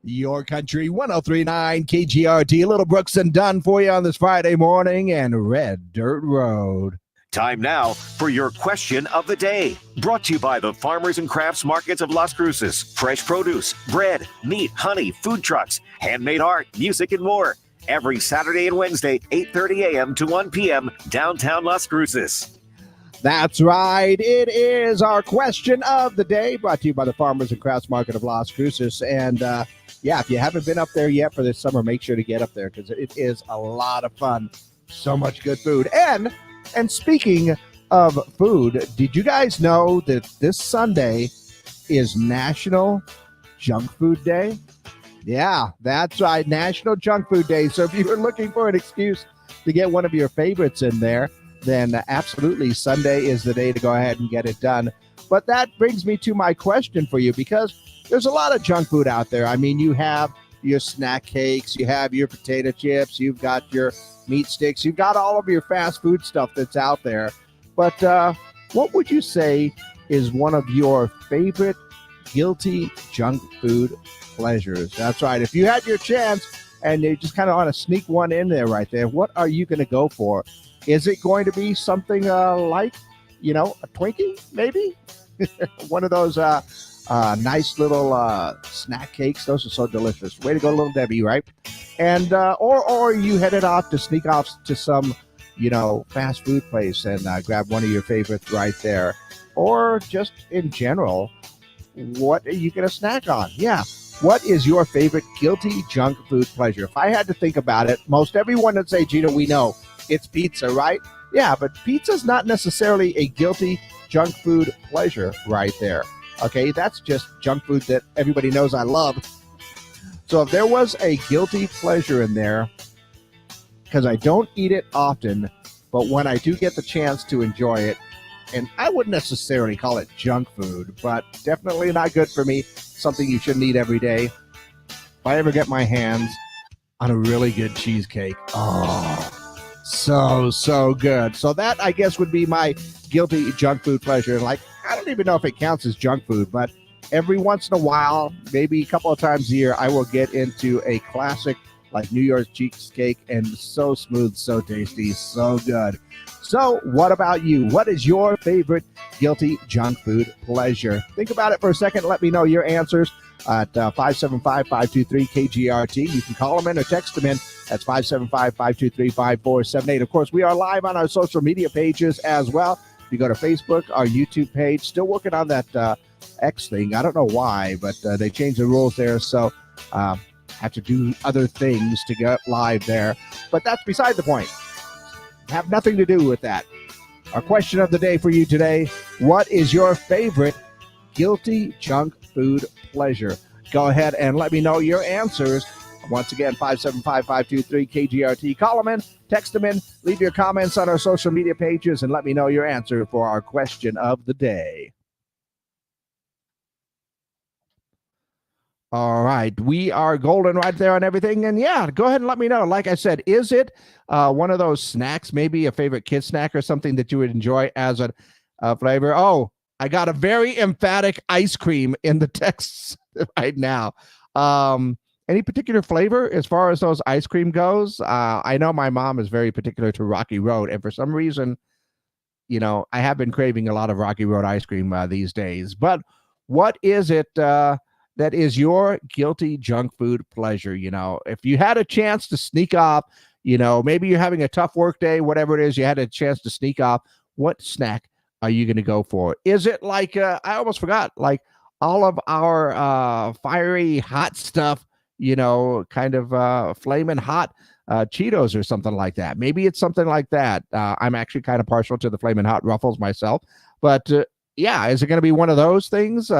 Your Country 1039 KGRT. Little Brooks and Dunn for you on this Friday morning and Red Dirt Road. Time now for your question of the day. Brought to you by the Farmers and Crafts Markets of Las Cruces. Fresh produce, bread, meat, honey, food trucks, handmade art, music, and more. Every Saturday and Wednesday, 8:30 a.m. to 1 p.m. downtown Las Cruces. That's right. It is our question of the day, brought to you by the Farmers and Crafts Market of Las Cruces. And if you haven't been up there yet for this summer, make sure to get up there because it is a lot of fun. So much good food. And speaking of food, did you guys know that this Sunday is National Junk Food Day? Yeah, that's right. National Junk Food Day. So if you were looking for an excuse to get one of your favorites in there, then absolutely Sunday is the day to go ahead and get it done. But that brings me to my question for you, because there's a lot of junk food out there. I mean, you have your snack cakes, you have your potato chips, you've got your meat sticks, you've got all of your fast food stuff that's out there. But what would you say is one of your favorite guilty junk food pleasures? That's right. If you had your chance and you just kind of want to sneak one in there right there, what are you going to go for? Is it going to be something like, a Twinkie, maybe? One of those nice little snack cakes. Those are so delicious. Way to go, Little Debbie, right? And or you headed off to sneak off to some, fast food place and grab one of your favorites right there. Or just in general, what are you going to snack on? Yeah. What is your favorite guilty junk food pleasure? If I had to think about it, most everyone would say, Gina, we know it's pizza, right? Yeah, but pizza's not necessarily a guilty junk food pleasure right there. Okay, that's just junk food that everybody knows I love. So if there was a guilty pleasure in there, because I don't eat it often, but when I do get the chance to enjoy it, and I wouldn't necessarily call it junk food, but definitely not good for me, something you shouldn't eat every day. If I ever get my hands on a really good cheesecake, so good. So that, I guess, would be my guilty junk food pleasure. Like, I don't even know if it counts as junk food, but every once in a while, maybe a couple of times a year, I will get into a classic like New York cheesecake, and so smooth, so tasty, so good. So what about you? What is your favorite guilty junk food pleasure? Think about it for a second. Let me know your answers at 575-523-KGRT. You can call them in or text them in. That's 575-523-5478. Of course, we are live on our social media pages as well. If you go to Facebook, our YouTube page, still working on that X thing. I don't know why, but they changed the rules there. So have to do other things to get live there. But that's beside the point. Have nothing to do with that. Our question of the day for you today: what is your favorite guilty junk food pleasure? Go ahead and let me know your answers. Once again, 575-523-KGRT. Call them in, text them in, leave your comments on our social media pages, and let me know your answer for our question of the day. All right. We are golden right there on everything. And yeah, go ahead and let me know. Like I said, is it one of those snacks, maybe a favorite kid snack or something that you would enjoy as a flavor? Oh, I got a very emphatic ice cream in the texts right now. Any particular flavor as far as those ice cream goes? I know my mom is very particular to Rocky Road. And for some reason, I have been craving a lot of Rocky Road ice cream these days. But what is it that is your guilty junk food pleasure? If you had a chance to sneak off, maybe you're having a tough work day, whatever it is, you had a chance to sneak off, what snack are you going to go for? Is it like, I almost forgot, like all of our fiery hot stuff, kind of flaming hot Cheetos or something like that? Maybe it's something like that. I'm actually kind of partial to the flaming hot Ruffles myself. But yeah, is it going to be one of those things?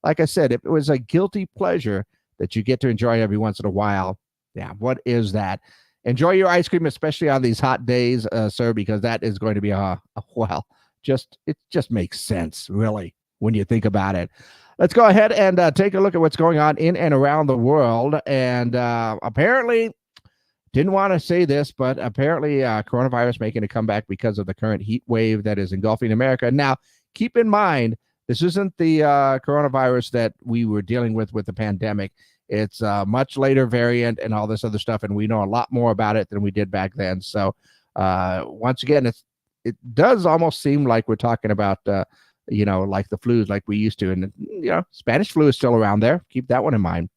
Like I said, if it was a guilty pleasure that you get to enjoy every once in a while, yeah, what is that? Enjoy your ice cream, especially on these hot days, sir, because that is going to be it just makes sense, really, when you think about it. Let's go ahead and take a look at what's going on in and around the world. And apparently, didn't want to say this, but apparently coronavirus making a comeback because of the current heat wave that is engulfing America. Now, keep in mind, This isn't the coronavirus that we were dealing with the pandemic. It's a much later variant and all this other stuff, and we know a lot more about it than we did back then. So once again, it does almost seem like we're talking about like the flus like we used to. And Spanish flu is still around there. Keep that one in mind.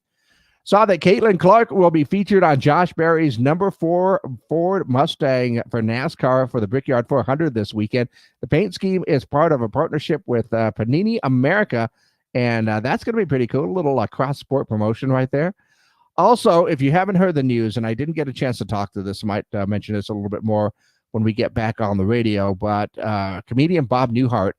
Saw that Caitlin Clark will be featured on Josh Berry's number 4 Ford Mustang for NASCAR for the Brickyard 400 this weekend. The paint scheme is part of a partnership with Panini America, and that's going to be pretty cool. A little cross-sport promotion right there. Also, if you haven't heard the news, and I didn't get a chance to talk to this, I might mention this a little bit more when we get back on the radio, but comedian Bob Newhart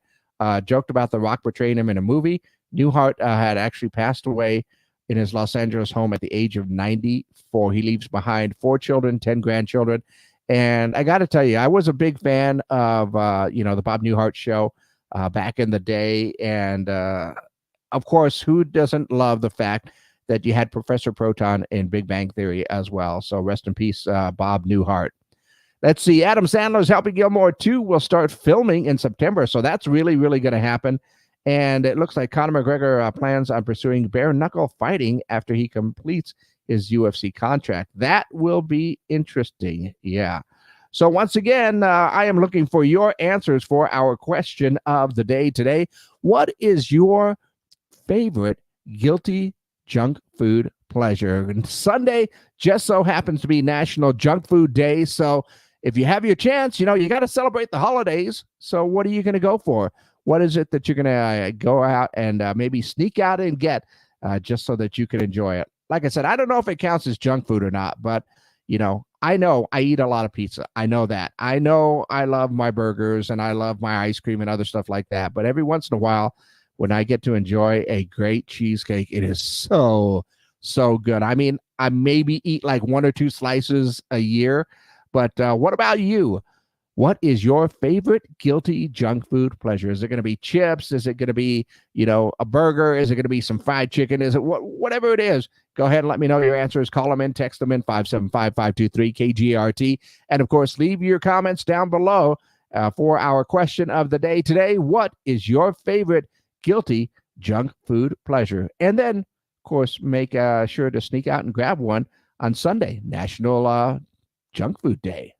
joked about The Rock portraying him in a movie. Newhart had actually passed away in his Los Angeles home at the age of 94. He leaves behind 4 children, 10 grandchildren. And I got to tell you, I was a big fan of, the Bob Newhart show back in the day. And of course, who doesn't love the fact that you had Professor Proton in Big Bang Theory as well? So rest in peace, Bob Newhart. Let's see. Adam Sandler's Happy Gilmore 2 will start filming in September. So that's really, really going to happen. And it looks like Conor McGregor plans on pursuing bare knuckle fighting after he completes his UFC contract. That will be interesting. Yeah. So once again, I am looking for your answers for our question of the day today. What is your favorite guilty junk food pleasure? And Sunday just so happens to be National Junk Food Day. So if you have your chance, you got to celebrate the holidays. So what are you going to go for? What is it that you're going to go out and maybe sneak out and get just so that you can enjoy it? Like I said, I don't know if it counts as junk food or not, but, I know I eat a lot of pizza. I know that. I know I love my burgers and I love my ice cream and other stuff like that. But every once in a while, when I get to enjoy a great cheesecake, it is so, so good. I mean, I maybe eat like 1 or 2 slices a year. But what about you? What is your favorite guilty junk food pleasure? Is it going to be chips? Is it going to be, a burger? Is it going to be some fried chicken? Is it whatever it is? Go ahead and let me know your answers. Call them in, text them in 575-523-KGRT. And of course, leave your comments down below for our question of the day today. What is your favorite guilty junk food pleasure? And then, of course, make sure to sneak out and grab one on Sunday, National Junk Food Day.